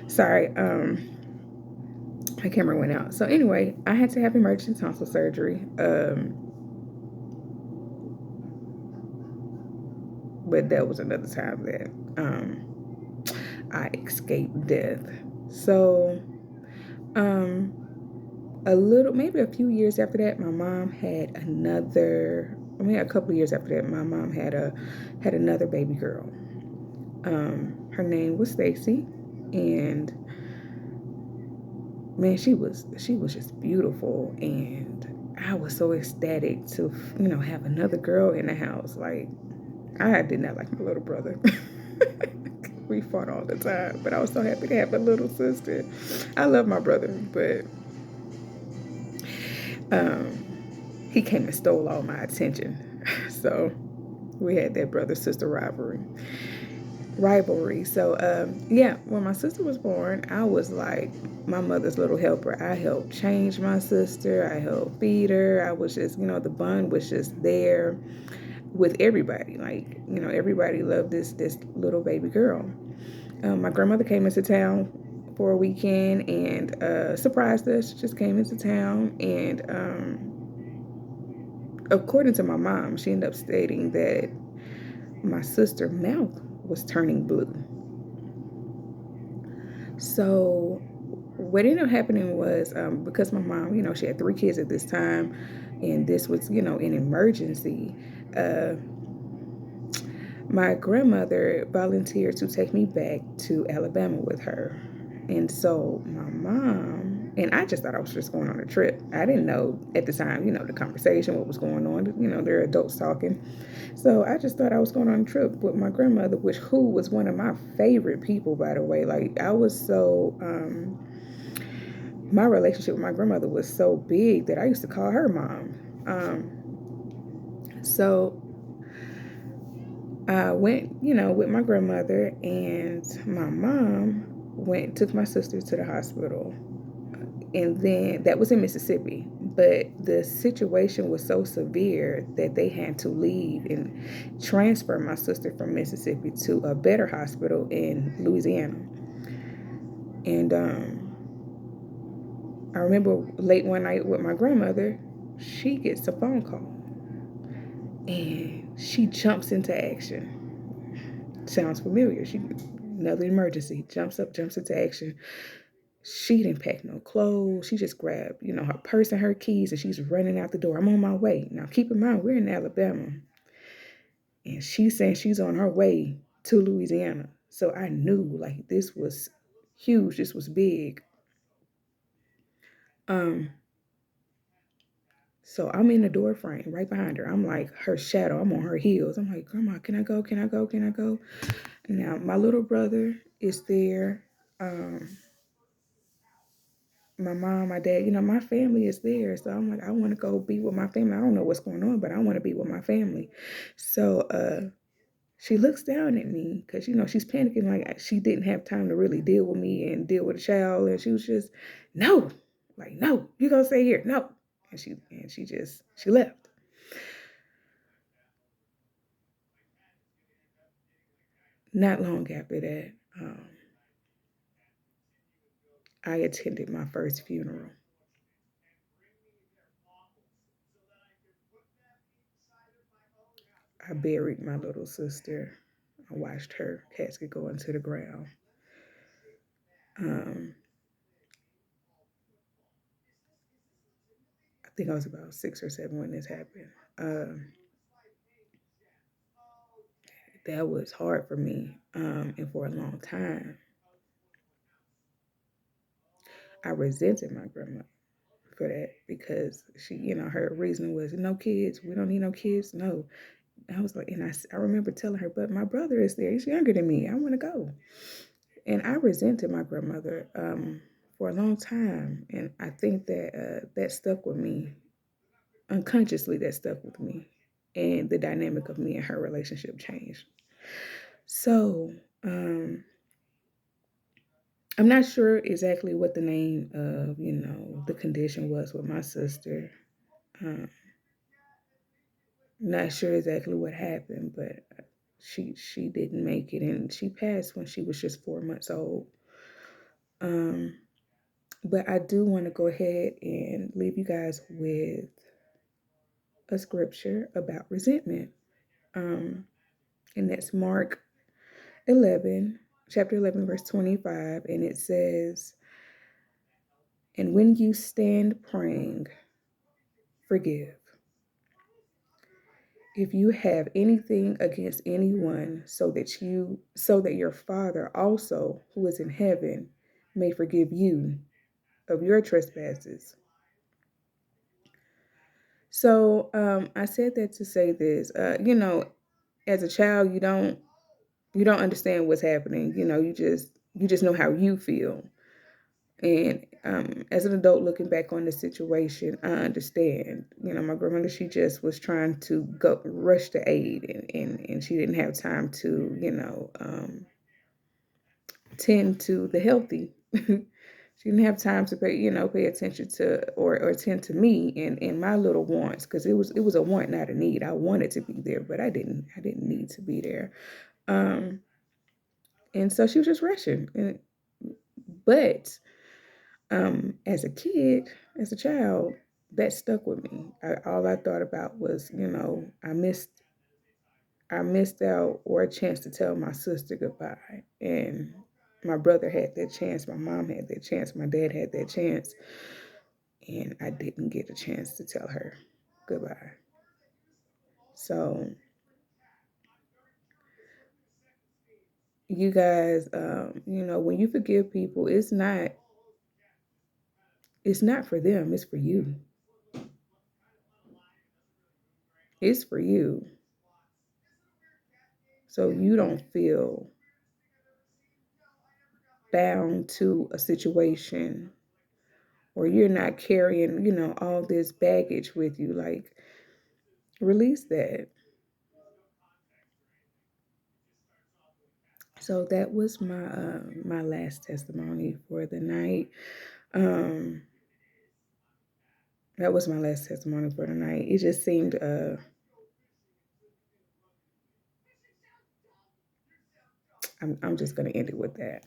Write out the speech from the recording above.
Sorry, my camera went out. So anyway, I had to have emergency tonsil surgery. But that was another time that I escaped death. So um, maybe a few years after that, my mom had another. I mean, a couple of years after that, my mom had another baby girl. Her name was Stacy, and man, she was just beautiful, and I was so ecstatic to have another girl in the house. Like I did not like my little brother. We fought all the time, but I was so happy to have a little sister. I love my brother, but um, he came and stole all my attention. So we had that brother sister rivalry. So yeah, when my sister was born, I was like my mother's little helper. I helped change my sister. I helped feed her. I was just, the bond was just there with everybody. Like, everybody loved this little baby girl. My grandmother came into town for a weekend and surprised us. She just came into town, and according to my mom, she ended up stating that my sister's mouth was turning blue. So what ended up happening was because my mom, she had three kids at this time, and this was, an emergency. Uh, my grandmother volunteered to take me back to Alabama with her. And so my mom, and I just thought I was just going on a trip. I didn't know at the time, the conversation, what was going on. They're adults talking. So I just thought I was going on a trip with my grandmother, who was one of my favorite people, by the way. Like I was so, my relationship with my grandmother was so big that I used to call her mom. So I went, with my grandmother, and my mom took my sister to the hospital. And then that was in Mississippi. But the situation was so severe that they had to leave and transfer my sister from Mississippi to a better hospital in Louisiana. And I remember late one night with my grandmother, she gets a phone call and she jumps into action. Sounds familiar. Another emergency, jumps up, jumps into action. She didn't pack no clothes. She just grabbed, her purse and her keys, and she's running out the door. I'm on my way. Now, keep in mind, we're in Alabama, and she's saying she's on her way to Louisiana. So I knew like this was huge. This was big. Um, so I'm in the door frame right behind her. I'm like her shadow. I'm on her heels. I'm like, Grandma, can I go? Can I go? Can I go? Now my little brother is there. Um, my mom, my dad, my family is there. So I'm like, I want to go be with my family. I don't know what's going on, but I want to be with my family. So she looks down at me because, she's panicking like she didn't have time to really deal with me and deal with a child. And she was just, no, like, no, you going to stay here. No. And she left. Not long after that, I attended my first funeral. I buried my little sister. I watched her casket go into the ground. Um, I think I was about 6 or 7 when this happened. Um, that was hard for me. And for a long time, I resented my grandma for that because she, her reason was no kids. We don't need no kids. No. I was like, and I remember telling her, but my brother is there. He's younger than me. I want to go. And I resented my grandmother for a long time. And I think that that stuck with me unconsciously. That stuck with me. And the dynamic of me and her relationship changed. So, I'm not sure exactly what the name of, the condition was with my sister. Um, not sure exactly what happened, but she didn't make it, and she passed when she was just 4 months old. Um, but I do want to go ahead and leave you guys with a scripture about resentment. Um, and that's Mark 11, chapter 11, verse 25. And it says, "And when you stand praying, forgive. If you have anything against anyone, so that your Father also, who is in heaven, may forgive you of your trespasses." So I said that to say this. As a child, you don't understand what's happening. You just know how you feel. And as an adult looking back on the situation, I understand. My grandmother, she just was trying to go rush to aid, and she didn't have time to, tend to the healthy. She didn't have time to pay attention to or tend to me and my little wants, because it was a want, not a need. I wanted to be there, but I didn't need to be there. Um, and so she was just rushing. But as a kid, as a child, that stuck with me. All I thought about was, I missed out or a chance to tell my sister goodbye. And my brother had that chance, my mom had that chance, my dad had that chance, and I didn't get a chance to tell her goodbye. So you guys, when you forgive people, it's not for them, it's for you. It's for you. So you don't feel bound to a situation, or you're not carrying, all this baggage with you. Like, release that. So that was my last testimony for the night. Um, that was my last testimony for the night. It just seemed I'm just gonna end it with that.